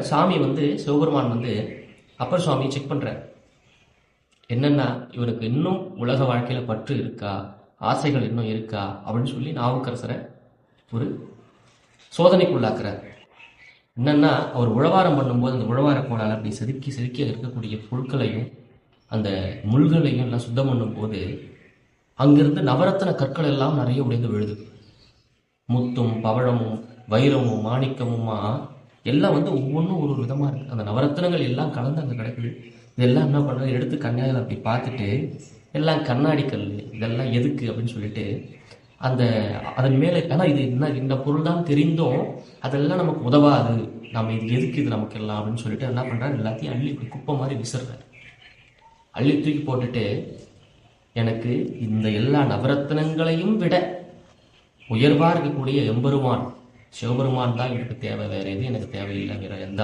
சாமி சிவபெருமான் அப்பர் சுவாமியை செக் பண்ணுறார். என்னன்னா இவனுக்கு இன்னும் உலக வாழ்க்கையில் பற்று இருக்கா, ஆசைகள் இன்னும் இருக்கா அப்படின்னு சொல்லி நாவுக்கரசரை ஒரு சோதனைக்குள்ளாக்குறார். என்னன்னா அவர் உழவாரம் பண்ணும்போது அந்த உழவார கோலால் அப்படி செதுக்கி செதுக்கி இருக்கக்கூடிய புழுக்களையும் அந்த முள்களையும் எல்லாம் சுத்தம் பண்ணும்போது அங்கிருந்து நவரத்தன கற்கள் எல்லாம் நிறைய உடைந்து விழுது. முத்தும் பவழமும் வைரமும் மாணிக்கமுமா எல்லாம் ஒவ்வொன்றும் ஒரு விதமாக இருக்குது. அந்த நவரத்தனங்கள் எல்லாம் கலந்து அங்கே கிடக்குது. இதெல்லாம் என்ன பண்ணுறது, எடுத்து கண்ணாடியில் அப்படி பார்த்துட்டு எல்லாம் கண்ணாடி கல், இதெல்லாம் எதுக்கு அப்படின்னு சொல்லிட்டு அதன் மேலே, ஆனால் இது இந்த பொருள் தான் தெரிந்தும் அதெல்லாம் நமக்கு உதவாது, நம்ம இது எதுக்கு இது நமக்கு எல்லாம் அப்படின்னு சொல்லிட்டு என்ன பண்ணுறாரு, எல்லாத்தையும் அள்ளி குப்பை மாதிரி விசிறாரு. அள்ளி தூக்கி போட்டுட்டு, எனக்கு இந்த எல்லா நவரத்னங்களையும் விட உயர்வாக இருக்கக்கூடிய எம்பெருமான் சிவபெருமான் தான் எனக்கு தேவை, வேற எதுவும் எனக்கு தேவையில்லை, வேற எந்த